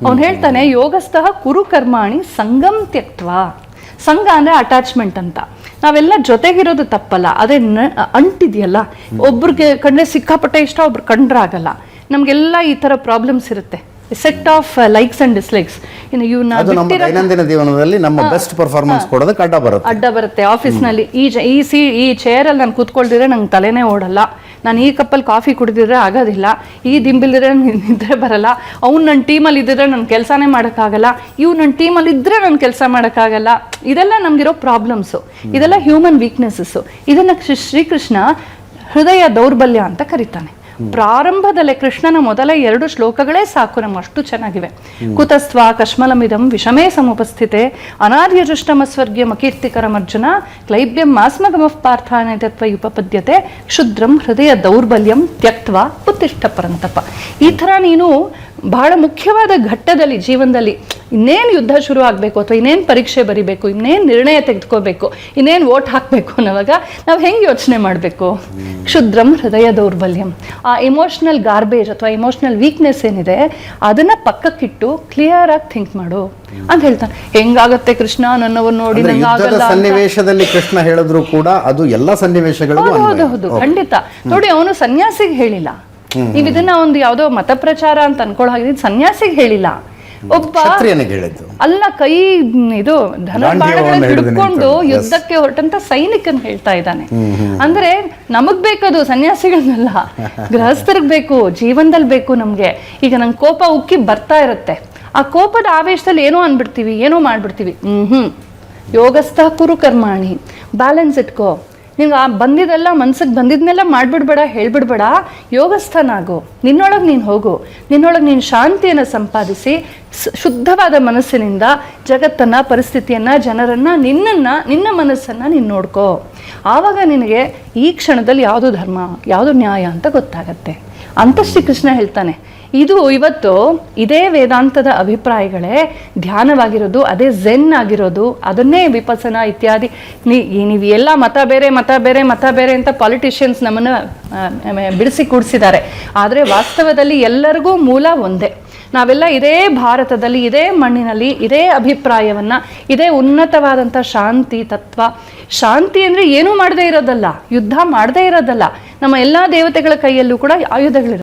ಅವನು ಹೇಳ್ತಾನೆ ಯೋಗಸ್ಥಃ ಕುರು ಕರ್ಮಾಣಿ ಸಂಗಂ ತ್ಯಕ್ತ್ವಾ. ಸಂಘ ಅಂದ್ರೆ ಅಟ್ಯಾಚ್ಮೆಂಟ್ ಅಂತ. ನಾವೆಲ್ಲ ಜೊತೆಗಿರೋದು ತಪ್ಪಲ್ಲ, ಅದೇ ಅಂಟಿದೆಯಲ್ಲ. ಒಬ್ರಿಗೆ ಕಂಡ್ರೆ ಸಿಕ್ಕಾಪಟ್ಟೆ ಇಷ್ಟ, ಒಬ್ರು ಕಂಡ್ರೆ ಆಗಲ್ಲ. ನಮ್ಗೆಲ್ಲ ಈ ತರ ಪ್ರಾಬ್ಲಮ್ಸ್ ಇರುತ್ತೆ, set of likes and dislikes. ದೈನಂದಿನ ಜೀವನದಲ್ಲಿ ನಮ್ಮ ಬೆಸ್ಟ್ ಪರ್ಫಾರ್ಮೆನ್ಸ್ ಕೊಡೋದಕ್ಕೆ ಅಡ್ಡ ಬರುತ್ತೆ. ಆಫೀಸ್ನಲ್ಲಿ ಈ ಚೇರ್ ಅಲ್ಲಿ ನಾನು ಕೂತ್ಕೊಳ್ದಿದ್ರೆ ನಂಗೆ ತಲೆನೇ ಓಡಲ್ಲ, ನಾನು ಈ ಕಪ್ಪಲ್ಲಿ ಕಾಫಿ ಕುಡಿದಿದ್ರೆ ಆಗೋದಿಲ್ಲ, ಈ ದಿಂಬಿಲ್ದಿದ್ರೆ ನಿದ್ರೆ ಬರಲ್ಲ, ಅವ್ನು ನನ್ನ ಟೀಮಲ್ಲಿ ಇದ್ದಿದ್ರೆ ನನ್ನ ಕೆಲಸನೇ ಮಾಡೋಕ್ಕಾಗಲ್ಲ, ಇವು ನನ್ನ ಟೀಮಲ್ಲಿ ಇದ್ರೆ ನನ್ನ ಕೆಲಸ ಮಾಡೋಕ್ಕಾಗಲ್ಲ. ಇದೆಲ್ಲ ನಮಗಿರೋ ಪ್ರಾಬ್ಲಮ್ಸು, ಇದೆಲ್ಲ ಹ್ಯೂಮನ್ ವೀಕ್ನೆಸ್ಸು. ಇದನ್ನು ಶ್ರೀಕೃಷ್ಣ ಹೃದಯ ದೌರ್ಬಲ್ಯ ಅಂತ ಕರೀತಾನೆ. ಪ್ರಾರಂಭದಲ್ಲೇ ಕೃಷ್ಣನ ಮೊದಲ 2 ಶ್ಲೋಕಗಳೇ ಸಾಕು ನಮ್ಗೆ, ಅಷ್ಟು ಚೆನ್ನಾಗಿವೆ. ಕುತಸ್ತ್ವ ಕಶ್ಮಲಮಿದಂ ವಿಷಮೇ ಸಮುಪಸ್ಥಿತೆ ಅನಾರ್ಯಜುಷ್ಟಮಸ್ವರ್ಗ್ಯಂ ಅಕೀರ್ತಿಕರಂ ಅರ್ಜುನ ಕ್ಲೈಬ್ಯಂ ಮಾಸ್ಮಗಮಃ ಪಾರ್ಥಾನೆ ತತ್ವ ಉಪಪದ್ಯತೆ ಕ್ಷುದ್ರಂ ಹೃದಯ ದೌರ್ಬಲ್ಯಂ ತ್ಯಕ್ತ್ವ ಉತ್ತಿಷ್ಠ ಪರಂತಪ. ಈ ಥರ ನೀನು ಬಹಳ ಮುಖ್ಯವಾದ ಘಟ್ಟದಲ್ಲಿ ಜೀವನದಲ್ಲಿ ಇನ್ನೇನು ಯುದ್ಧ ಶುರು ಆಗಬೇಕು, ಅಥವಾ ಇನ್ನೇನು ಪರೀಕ್ಷೆ ಬರಿಬೇಕು, ಇನ್ನೇನು ನಿರ್ಣಯ ತೆಗೆದುಕೋಬೇಕು, ಇನ್ನೇನು ವೋಟ್ ಹಾಕಬೇಕು ಅನ್ನೋವಾಗ ನಾವು ಹೆಂಗೆ ಯೋಚನೆ ಮಾಡಬೇಕು? ಕ್ಷುದ್ರಂ ಹೃದಯ ದೌರ್ಬಲ್ಯಂ. ಆ ಇಮೋಷನಲ್ ಗಾರ್ಬೇಜ್ ಅಥವಾ ಇಮೋಷನಲ್ ವೀಕ್ನೆಸ್ ಏನಿದೆ ಅದನ್ನ ಪಕ್ಕಕ್ಕಿಟ್ಟು ಕ್ಲಿಯರ್ ಆಗಿ ಥಿಂಕ್ ಮಾಡು ಅಂತ ಹೇಳ್ತಾನೆ. ಹೆಂಗಾಗತ್ತೆ ಕೃಷ್ಣ ನನ್ನವರು ನೋಡಿ ಸನ್ನಿವೇಶದಲ್ಲಿ ಕೃಷ್ಣ ಹೇಳಿದ್ರು ಕೂಡ ಅದು ಎಲ್ಲ ಸನ್ನಿವೇಶಗಳಿಗೂ ಹೌದು ಖಂಡಿತ. ನೋಡಿ, ಅವನು ಸನ್ಯಾಸಿಗೆ ಹೇಳಿಲ್ಲ, ನೀವು ಇದನ್ನ ಒಂದು ಯಾವುದೋ ಮತ ಪ್ರಚಾರ ಅಂತ ಅನ್ಕೊಳ್ಳೋ ಹಾಗೆ ಸನ್ಯಾಸಿಗೆ ಹೇಳಿಲ್ಲ, ಒಬ್ಬ ಅಲ್ಲ ಕೈ ಇದು ಧನುರ್ಬಾಣಗಳನ್ನ ಹಿಡ್ಕೊಂಡು ಯುದ್ಧಕ್ಕೆ ಹೊರಟಂತ ಸೈನಿಕನ್ ಹೇಳ್ತಾ ಇದ್ದಾನೆ. ಅಂದ್ರೆ ನಮಗ್ ಬೇಕದು, ಸನ್ಯಾಸಿಗಳನ್ನೆಲ್ಲ, ಗೃಹಸ್ಥರಿಗೆ ಬೇಕು, ಜೀವನದಲ್ಲಿ ಬೇಕು ನಮ್ಗೆ. ಈಗ ನಂಗೆ ಕೋಪ ಉಕ್ಕಿ ಬರ್ತಾ ಇರುತ್ತೆ, ಆ ಕೋಪದ ಆವೇಶದಲ್ಲಿ ಏನೋ ಅನ್ಬಿಡ್ತೀವಿ, ಏನೋ ಮಾಡ್ಬಿಡ್ತೀವಿ. ಯೋಗಸ್ಥ ಕುರು ಕರ್ಮಾಣಿ, ಬ್ಯಾಲೆನ್ಸ್ ಇಟ್ಕೋ. ನಿಂಗೆ ಆ ಬಂದಿದ್ದೆಲ್ಲ ಮನ್ಸಿಗೆ ಬಂದಿದ್ನೆಲ್ಲ ಮಾಡ್ಬಿಡ್ಬೇಡ, ಹೇಳ್ಬಿಡ್ಬೇಡ. ಯೋಗಸ್ಥನಾಗು, ನಿನ್ನೊಳಗೆ ನೀನು ಹೋಗು, ನಿನ್ನೊಳಗೆ ನೀನು ಶಾಂತಿಯನ್ನು ಸಂಪಾದಿಸಿ ಶುದ್ಧವಾದ ಮನಸ್ಸಿನಿಂದ ಜಗತ್ತನ್ನು, ಪರಿಸ್ಥಿತಿಯನ್ನು, ಜನರನ್ನು, ನಿನ್ನ ಮನಸ್ಸನ್ನು ನೀನು ನೋಡ್ಕೋ. ಆವಾಗ ನಿನಗೆ ಈ ಕ್ಷಣದಲ್ಲಿ ಯಾವುದು ಧರ್ಮ, ಯಾವುದು ನ್ಯಾಯ ಅಂತ ಗೊತ್ತಾಗತ್ತೆ ಅಂತ ಶ್ರೀಕೃಷ್ಣ ಹೇಳ್ತಾನೆ. ಇದು ಇವತ್ತು ಇದೇ ವೇದಾಂತದ ಅಭಿಪ್ರಾಯಗಳೇ ಧ್ಯಾನವಾಗಿರೋದು, ಅದೇ ಝೆನ್ ಆಗಿರೋದು, ಅದನ್ನೇ ವಿಪಸನ ಇತ್ಯಾದಿ. ನೀವು ಎಲ್ಲ ಮತ ಬೇರೆ ಅಂತ ಪಾಲಿಟಿಷಿಯನ್ಸ್ ನಮ್ಮನ್ನು ಬಿಡಿಸಿ ಕೂಡಿಸಿದ್ದಾರೆ. ಆದರೆ ವಾಸ್ತವದಲ್ಲಿ ಎಲ್ಲರಿಗೂ ಮೂಲ ಒಂದೇ. ನಾವೆಲ್ಲ ಇದೇ ಭಾರತದಲ್ಲಿ, ಇದೇ ಮಣ್ಣಿನಲ್ಲಿ ಇದೇ ಅಭಿಪ್ರಾಯವನ್ನ, ಇದೇ ಉನ್ನತವಾದಂಥ ಶಾಂತಿ ತತ್ವ. ಶಾಂತಿ ಅಂದರೆ ಏನೂ ಮಾಡದೇ ಇರೋದಲ್ಲ, ಯುದ್ಧ ಮಾಡದೇ ಇರೋದಲ್ಲ. ನಮ್ಮ ಎಲ್ಲ ದೇವತೆಗಳ ಕೈಯಲ್ಲೂ ಕೂಡ ಆಯುಧಗಳಿರುತ್ತೆ.